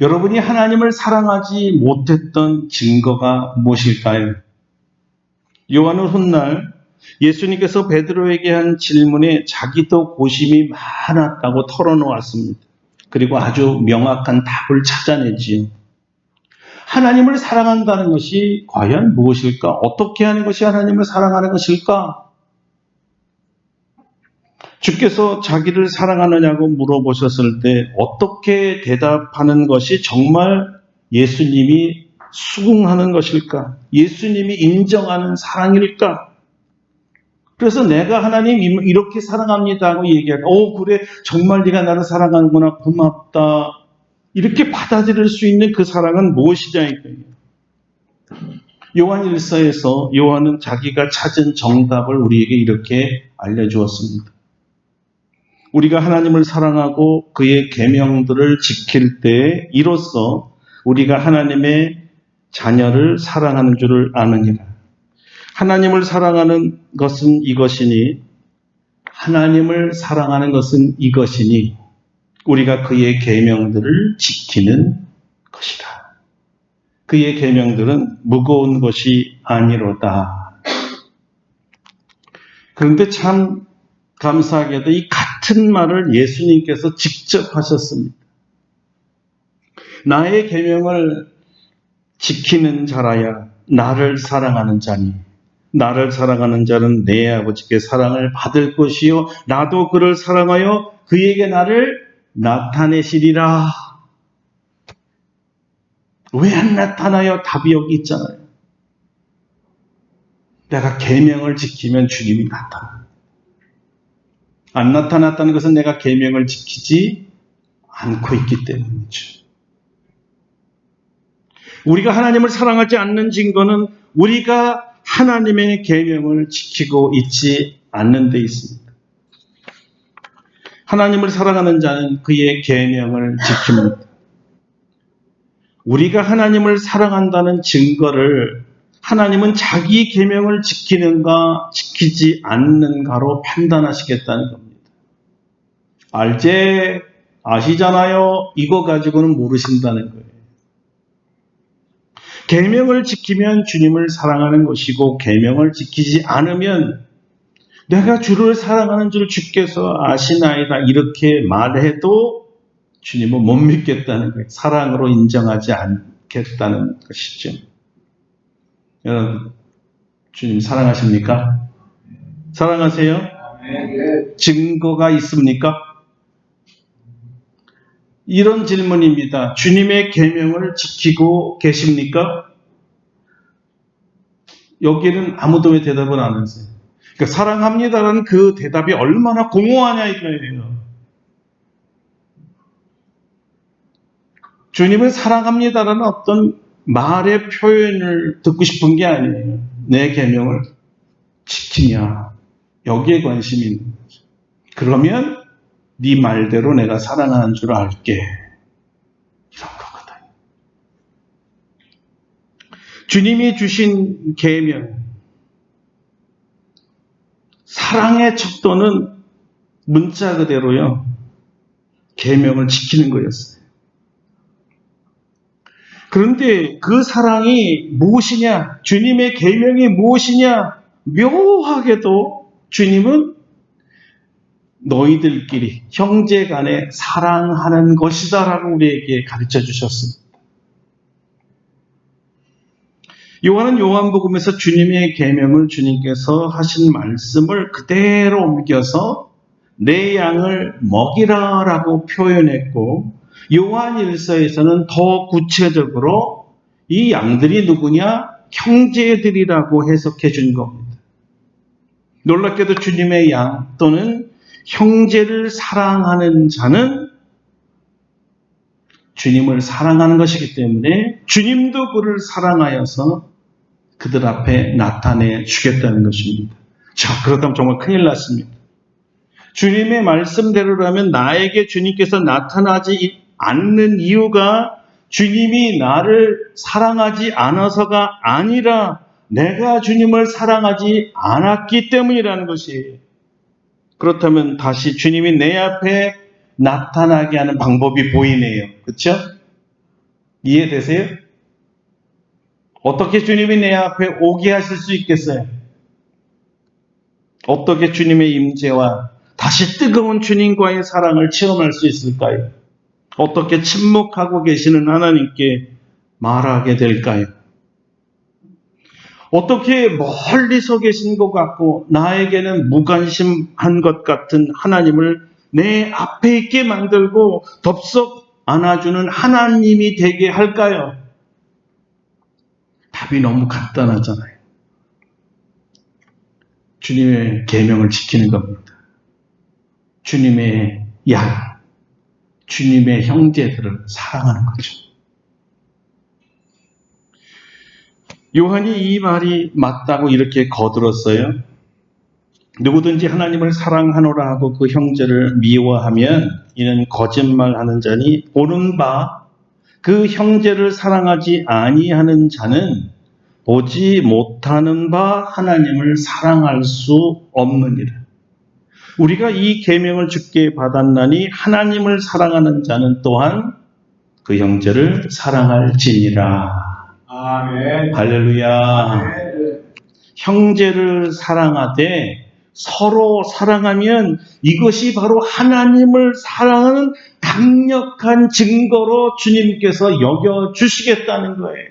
여러분이 하나님을 사랑하지 못했던 증거가 무엇일까요? 요한은 훗날 예수님께서 베드로에게 한 질문에 자기도 고심이 많았다고 털어놓았습니다. 그리고 아주 명확한 답을 찾아내지요. 하나님을 사랑한다는 것이 과연 무엇일까? 어떻게 하는 것이 하나님을 사랑하는 것일까? 주께서 자기를 사랑하느냐고 물어보셨을 때 어떻게 대답하는 것이 정말 예수님이 수긍하는 것일까? 예수님이 인정하는 사랑일까? 그래서 내가 하나님 이렇게 사랑합니다 하고 얘기하고 그래 정말 네가 나를 사랑하는구나 고맙다 이렇게 받아들일 수 있는 그 사랑은 무엇이냐 이거예요. 요한 1서에서 요한은 자기가 찾은 정답을 우리에게 이렇게 알려주었습니다. 우리가 하나님을 사랑하고 그의 계명들을 지킬 때 이로써 우리가 하나님의 자녀를 사랑하는 줄을 아느니라. 하나님을 사랑하는 것은 이것이니 하나님을 사랑하는 것은 이것이니 우리가 그의 계명들을 지키는 것이다. 그의 계명들은 무거운 것이 아니로다. 그런데 참 감사하게도 이 같은 말을 예수님께서 직접 하셨습니다. 나의 계명을 지키는 자라야 나를 사랑하는 자니 나를 사랑하는 자는 내 아버지께 사랑을 받을 것이요 나도 그를 사랑하여 그에게 나를 나타내시리라. 왜 안 나타나요? 답이 여기 있잖아요. 내가 계명을 지키면 주님이 나타나. 안 나타났다는 것은 내가 계명을 지키지 않고 있기 때문이죠. 우리가 하나님을 사랑하지 않는 증거는 우리가 하나님의 계명을 지키고 있지 않는 데 있습니다. 하나님을 사랑하는 자는 그의 계명을 지킵니다. 우리가 하나님을 사랑한다는 증거를 하나님은 자기 계명을 지키는가 지키지 않는가로 판단하시겠다는 겁니다. 아시잖아요. 이거 가지고는 모르신다는 거예요. 계명을 지키면 주님을 사랑하는 것이고 계명을 지키지 않으면 내가 주를 사랑하는 줄 주께서 아시나이다 이렇게 말해도 주님은 못 믿겠다는 거예요. 사랑으로 인정하지 않겠다는 것이죠. 여러분, 주님 사랑하십니까? 사랑하세요? 증거가 있습니까? 이런 질문입니다. 주님의 계명을 지키고 계십니까? 여기는 아무도 왜 대답을 안 하세요? 그러니까 사랑합니다라는 그 대답이 얼마나 공허하냐 이거예요. 주님은 사랑합니다라는 어떤 말의 표현을 듣고 싶은 게 아니에요. 내 계명을 지키냐. 여기에 관심이 있는 거죠. 그러면 네 말대로 내가 사랑하는 줄 알게. 이런 거거든. 주님이 주신 계명, 사랑의 척도는 문자 그대로요. 계명을 지키는 거였어요. 그런데 그 사랑이 무엇이냐? 주님의 계명이 무엇이냐? 묘하게도 주님은 너희들끼리 형제 간에 사랑하는 것이다 라고 우리에게 가르쳐 주셨습니다. 요한은 요한복음에서 주님의 계명을 주님께서 하신 말씀을 그대로 옮겨서 내 양을 먹이라 라고 표현했고 요한 1서에서는 더 구체적으로 이 양들이 누구냐? 형제들이라고 해석해 준 겁니다. 놀랍게도 주님의 양 또는 형제를 사랑하는 자는 주님을 사랑하는 것이기 때문에 주님도 그를 사랑하여서 그들 앞에 나타내 주겠다는 것입니다. 자, 그렇다면 정말 큰일 났습니다. 주님의 말씀대로라면 나에게 주님께서 나타나지 않는 이유가 주님이 나를 사랑하지 않아서가 아니라 내가 주님을 사랑하지 않았기 때문이라는 것이에요. 그렇다면 다시 주님이 내 앞에 나타나게 하는 방법이 보이네요. 그렇죠? 이해되세요? 어떻게 주님이 내 앞에 오게 하실 수 있겠어요? 어떻게 주님의 임재와 다시 뜨거운 주님과의 사랑을 체험할 수 있을까요? 어떻게 침묵하고 계시는 하나님께 말하게 될까요? 어떻게 멀리서 계신 것 같고 나에게는 무관심한 것 같은 하나님을 내 앞에 있게 만들고 덥석 안아주는 하나님이 되게 할까요? 답이 너무 간단하잖아요. 주님의 계명을 지키는 겁니다. 주님의 양, 주님의 형제들을 사랑하는 거죠. 요한이 이 말이 맞다고 이렇게 거들었어요. 누구든지 하나님을 사랑하노라 하고 그 형제를 미워하면 이는 거짓말하는 자니 보는 바 그 형제를 사랑하지 아니하는 자는 보지 못하는 바 하나님을 사랑할 수 없느니라. 우리가 이 계명을 주께 받았나니 하나님을 사랑하는 자는 또한 그 형제를 사랑할지니라. 아멘. 할렐루야. 아멘. 형제를 사랑하되 서로 사랑하면 이것이 바로 하나님을 사랑하는 강력한 증거로 주님께서 여겨주시겠다는 거예요.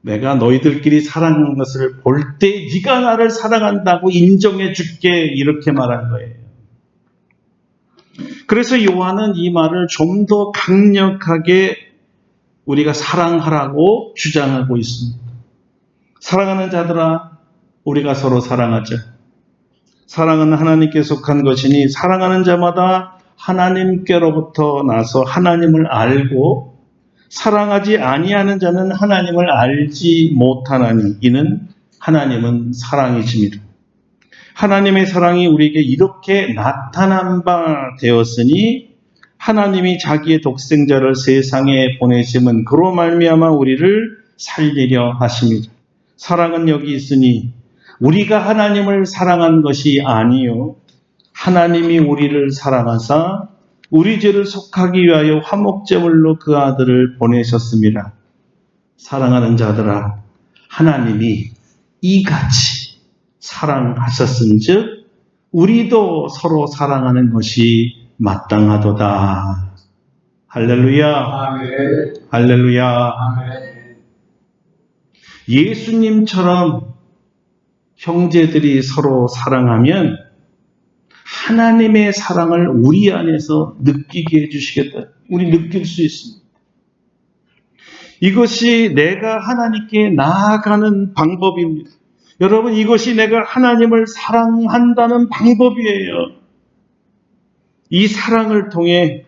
내가 너희들끼리 사랑하는 것을 볼 때 네가 나를 사랑한다고 인정해 줄게 이렇게 말한 거예요. 그래서 요한은 이 말을 좀 더 강력하게 우리가 사랑하라고 주장하고 있습니다. 사랑하는 자들아 우리가 서로 사랑하자. 사랑은 하나님께 속한 것이니 사랑하는 자마다 하나님께로부터 나서 하나님을 알고 사랑하지 아니하는 자는 하나님을 알지 못하나니 이는 하나님은 사랑이심이라. 하나님의 사랑이 우리에게 이렇게 나타난 바 되었으니 하나님이 자기의 독생자를 세상에 보내심은 그로 말미암아 우리를 살리려 하심이라. 사랑은 여기 있으니 우리가 하나님을 사랑한 것이 아니요 하나님이 우리를 사랑하사 우리 죄를 속하기 위하여 화목제물로 그 아들을 보내셨습니다. 사랑하는 자들아 하나님이 이같이 사랑하셨은즉 우리도 서로 사랑하는 것이 마땅하도다. 할렐루야. 아멘. 할렐루야. 아멘. 예수님처럼 형제들이 서로 사랑하면 하나님의 사랑을 우리 안에서 느끼게 해주시겠다. 우리 느낄 수 있습니다. 이것이 내가 하나님께 나아가는 방법입니다. 여러분 이것이 내가 하나님을 사랑한다는 방법이에요. 이 사랑을 통해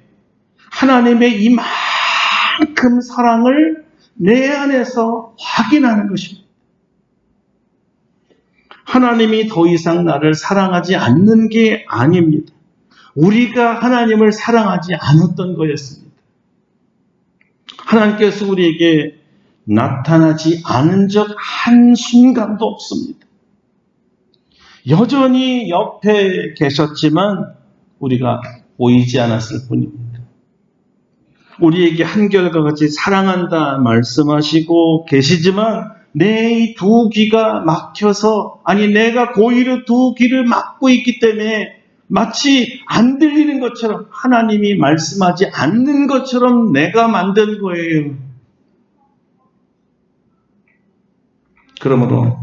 하나님의 이만큼 사랑을 내 안에서 확인하는 것입니다. 하나님이 더 이상 나를 사랑하지 않는 게 아닙니다. 우리가 하나님을 사랑하지 않았던 거였습니다. 하나님께서 우리에게 나타나지 않은 적 한순간도 없습니다. 여전히 옆에 계셨지만 우리가 보이지 않았을 뿐입니다. 우리에게 한결과 같이 사랑한다 말씀하시고 계시지만 내 이 두 귀가 막혀서 아니 내가 고의로 두 귀를 막고 있기 때문에 마치 안 들리는 것처럼 하나님이 말씀하지 않는 것처럼 내가 만든 거예요. 그러므로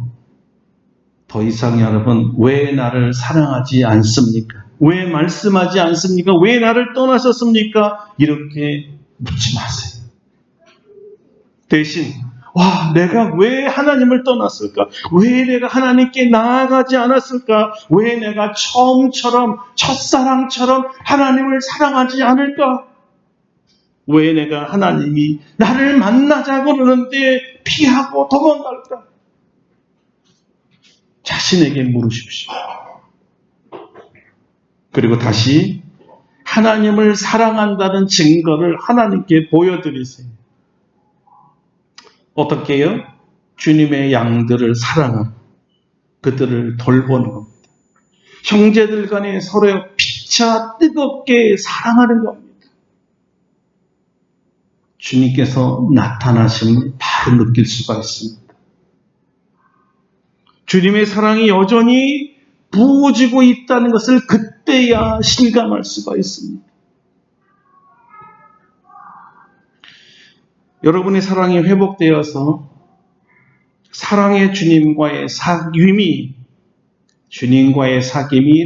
더 이상 여러분 왜 나를 사랑하지 않습니까? 왜 말씀하지 않습니까? 왜 나를 떠나셨습니까? 이렇게 묻지 마세요. 대신 와, 내가 왜 하나님을 떠났을까? 왜 내가 하나님께 나아가지 않았을까? 왜 내가 처음처럼, 첫사랑처럼 하나님을 사랑하지 않을까? 왜 내가 하나님이 나를 만나자고 그러는데 피하고 도망갈까? 자신에게 물으십시오. 그리고 다시 하나님을 사랑한다는 증거를 하나님께 보여드리세요. 어떻게 해요? 주님의 양들을 사랑하고 그들을 돌보는 겁니다. 형제들 간에 서로 피차 뜨겁게 사랑하는 겁니다. 주님께서 나타나심을 바로 느낄 수가 있습니다. 주님의 사랑이 여전히 부어지고 있다는 것을 그때야 실감할 수가 있습니다. 여러분의 사랑이 회복되어서 사랑의 주님과의 사귐이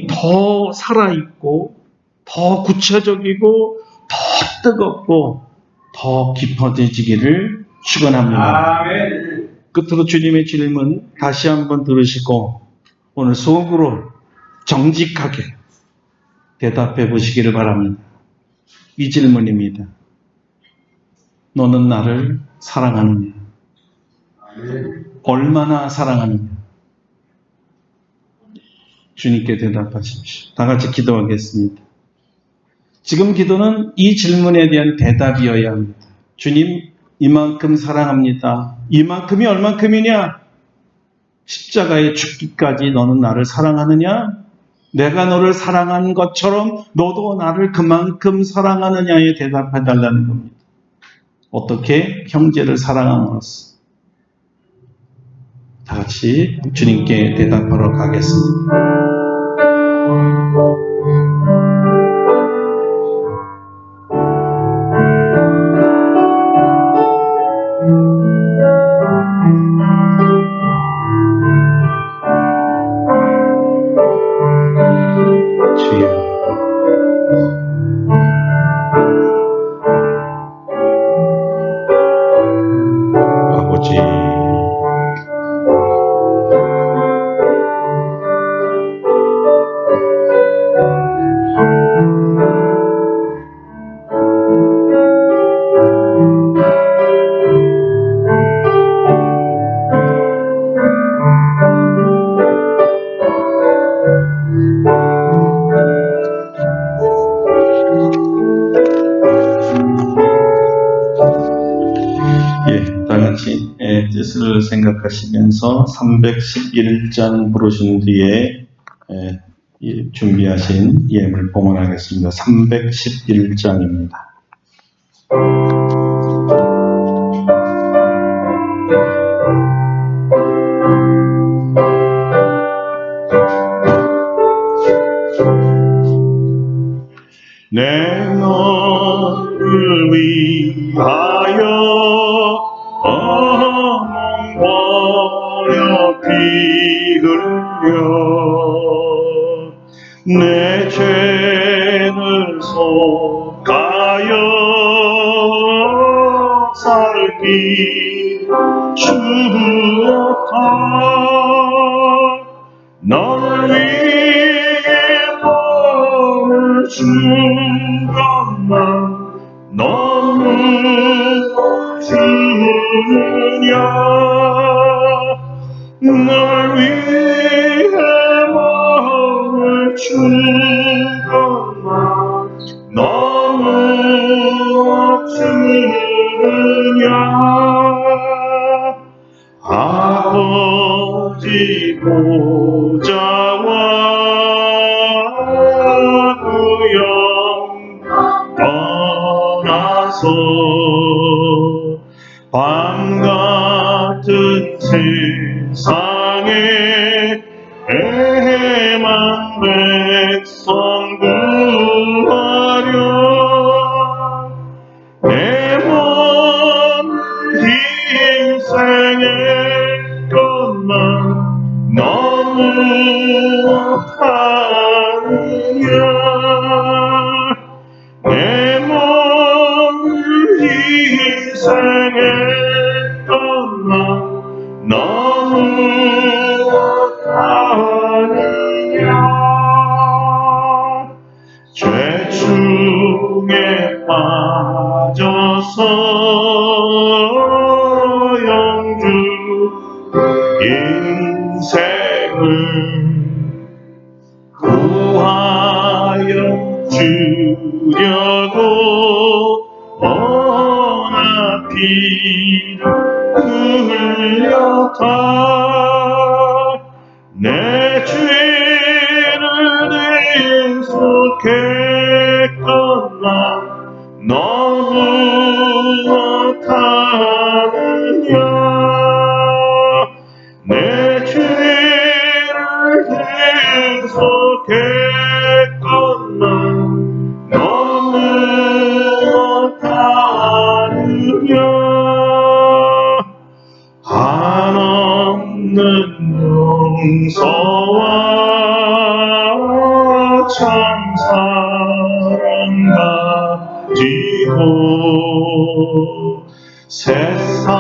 더 살아있고 더 구체적이고 더 뜨겁고 더 깊어지기를 축원합니다. 아멘. 끝으로 주님의 질문 다시 한번 들으시고 오늘 속으로 정직하게 대답해 보시기를 바랍니다. 이 질문입니다. 너는 나를 사랑하느냐? 얼마나 사랑하느냐? 주님께 대답하십시오. 다 같이 기도하겠습니다. 지금 기도는 이 질문에 대한 대답이어야 합니다. 주님, 이만큼 사랑합니다. 이만큼이 얼만큼이냐? 십자가에 죽기까지 너는 나를 사랑하느냐? 내가 너를 사랑한 것처럼 너도 나를 그만큼 사랑하느냐에 대답해 달라는 겁니다. 어떻게? 형제를 사랑함으로써. 다 같이 주님께 대답하러 가겠습니다. 주여, 아버지, 다 같이 뜻을 생각하시면서 311장 부르신 뒤에 준비하신 예물 봉헌하겠습니다. 311장입니다. 내 너를 위하여 어몽 버려 피 흘려 내 죄를 속하여 살피 주었다. 너를 위해 몸을 준 것만 너무 주느냐. 널 위해 몸을 준 것만 너무 주느냐. 아버지 보좌와 구영 떠나서 밤 같은 세상에 애만 백성 구하려 내 몸 인생의 것만 너무 못하느냐. 내 몸 인생의 것만 너무 못하느냐. 죄 중에 빠져서 영주 인생을 구하여 주려고 언약 피를 흘렸다. 내 죄를 익숙했건만 너무 내 죄를 대속했건만 너무 못하느냐. 한없는 용서와 참사랑 가지고 세상에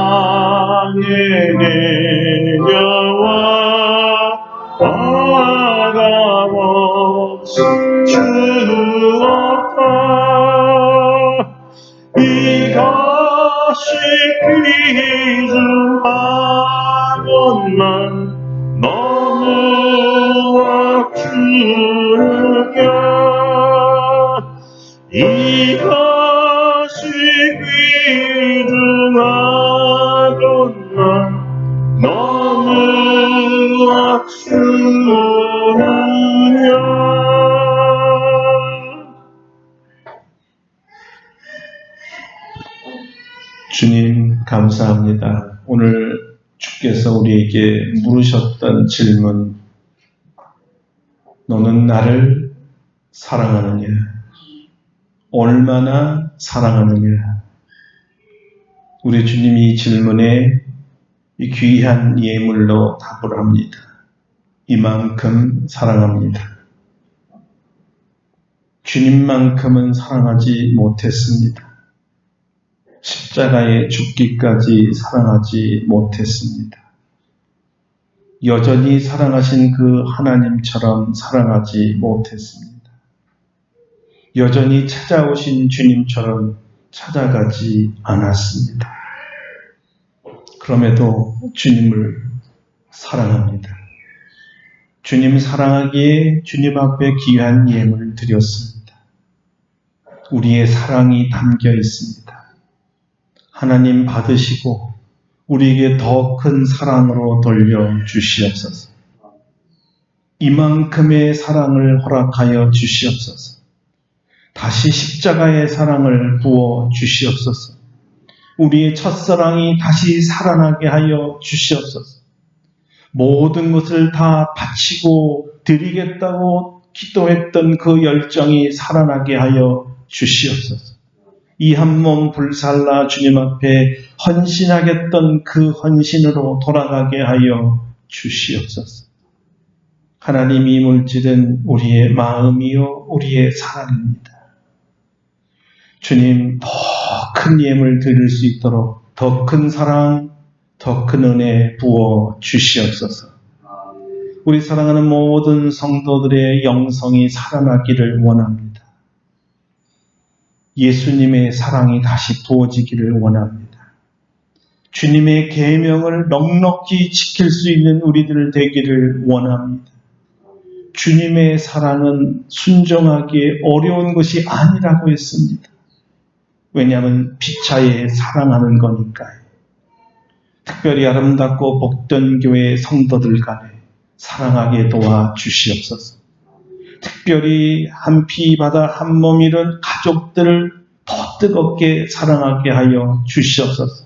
내려와 아가없이 주었다. 이것이 귀중하건만 너무나 주느냐. 이것이 귀중하건만 너무나 주느냐. 주님 감사합니다. 오늘 주께서 우리에게 물으셨던 질문, 너는 나를 사랑하느냐? 얼마나 사랑하느냐? 우리 주님이 이 질문에 이 귀한 예물로 답을 합니다. 이만큼 사랑합니다. 주님만큼은 사랑하지 못했습니다. 십자가에 죽기까지 사랑하지 못했습니다. 여전히 사랑하신 그 하나님처럼 사랑하지 못했습니다. 여전히 찾아오신 주님처럼 찾아가지 않았습니다. 그럼에도 주님을 사랑합니다. 주님 사랑하기에 주님 앞에 귀한 예물을 드렸습니다. 우리의 사랑이 담겨 있습니다. 하나님 받으시고 우리에게 더 큰 사랑으로 돌려주시옵소서. 이만큼의 사랑을 허락하여 주시옵소서. 다시 십자가의 사랑을 부어 주시옵소서. 우리의 첫사랑이 다시 살아나게 하여 주시옵소서. 모든 것을 다 바치고 드리겠다고 기도했던 그 열정이 살아나게 하여 주시옵소서. 이 한 몸 불살라 주님 앞에 헌신하겠던 그 헌신으로 돌아가게 하여 주시옵소서. 하나님이 물질은 우리의 마음이요 우리의 사랑입니다. 주님, 더 큰 예물 드릴 수 있도록 더 큰 사랑, 더 큰 은혜 부어 주시옵소서. 우리 사랑하는 모든 성도들의 영성이 살아나기를 원합니다. 예수님의 사랑이 다시 부어지기를 원합니다. 주님의 계명을 넉넉히 지킬 수 있는 우리들 되기를 원합니다. 주님의 사랑은 순종하기에 어려운 것이 아니라고 했습니다. 왜냐하면 피차에 사랑하는 거니까요. 특별히 아름답고 복된 교회 성도들 간에 사랑하게 도와 주시옵소서. 특별히 한 피 바다 한 몸 이룬 가족들을 더 뜨겁게 사랑하게 하여 주시옵소서.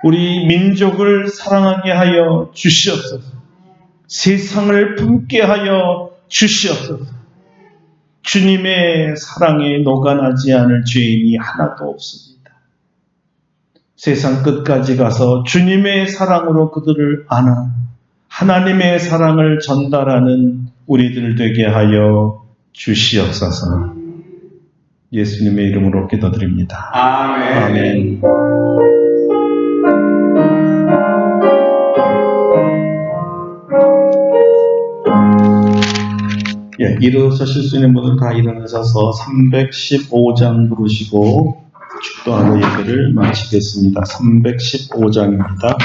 우리 민족을 사랑하게 하여 주시옵소서. 세상을 품게 하여 주시옵소서. 주님의 사랑에 녹아나지 않을 죄인이 하나도 없습니다. 세상 끝까지 가서 주님의 사랑으로 그들을 안아 하나님의 사랑을 전달하는 우리들 되게 하여 주시옵소서. 예수님의 이름으로 기도드립니다. 아멘. 일어서실 수 있는 분들 다 일어나셔서 315장 부르시고 축도하는 예배를 마치겠습니다. 315장입니다.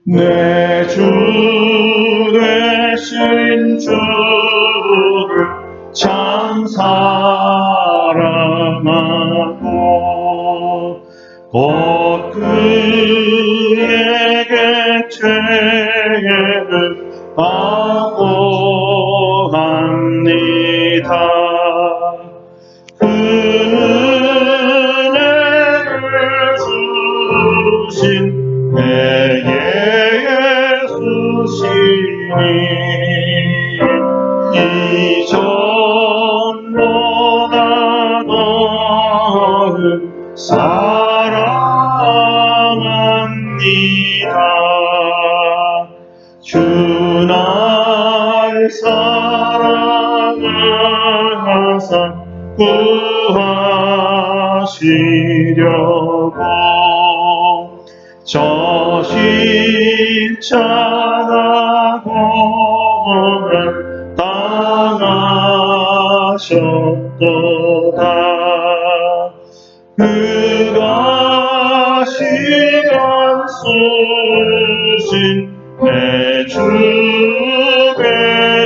내 주 되신 주를 참 사랑하고 곧 그에게 죄를 받고 이전보다 더욱 사랑합니다. 주 날 사랑하사 구하시려고 저 십자가 고난 당하셨도다. 그가 시간 쓰신 내 주께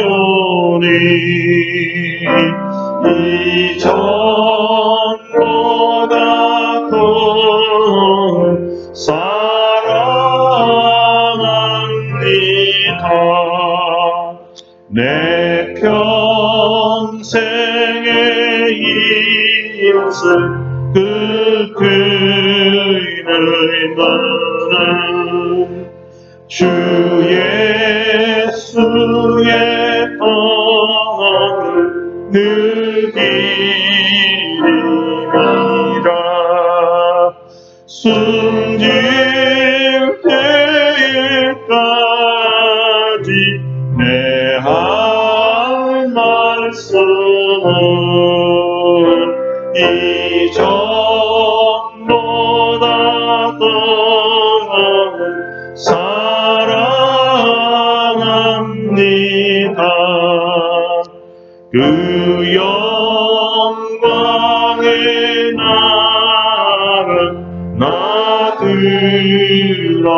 오니 이전보다 더욱 사랑합니다. 내 평생의 인생 끝을 나는 주 예수의恩을 느끼리라. 숨질 때까지 내 할 말씀은 이전보다 더욱 사랑합니다. 그 영광의 나라 나 들어가서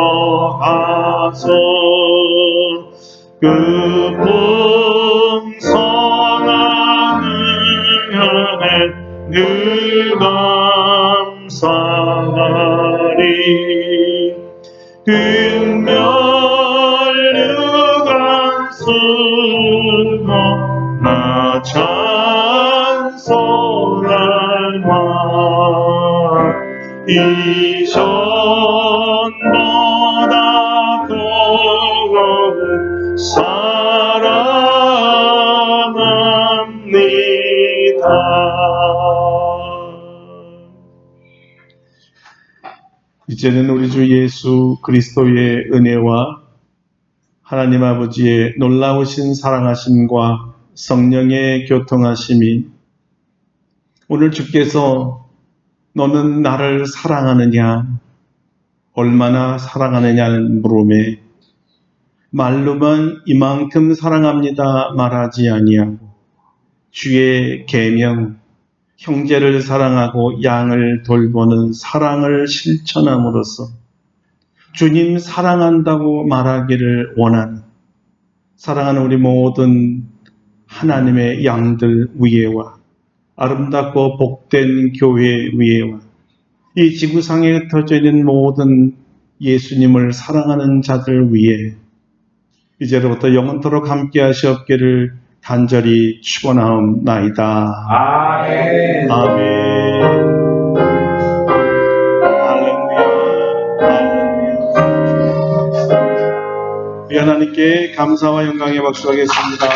그 풍성한 은혜 늘 감사하리. 극멸류관 쓰고 나 찬송할만 이전보다 더욱 사랑합니다. 이제는 우리 주 예수 그리스도의 은혜와 하나님 아버지의 놀라우신 사랑하심과 성령의 교통하심이 오늘 주께서 너는 나를 사랑하느냐 얼마나 사랑하느냐는 물음에 말로만 이만큼 사랑합니다 말하지 아니하고 주의 계명 형제를 사랑하고 양을 돌보는 사랑을 실천함으로써 주님 사랑한다고 말하기를 원하는 사랑하는 우리 모든 하나님의 양들 위에와 아름답고 복된 교회 위에와 이 지구상에 흩어져 있는 모든 예수님을 사랑하는 자들 위에 이제로부터 영원토록 함께 하시옵기를 간절히 축원하옵나이다. 아멘. 아멘. 할렐루야. 할렐루야. 우리 하나님께 감사와 영광의 박수하겠습니다.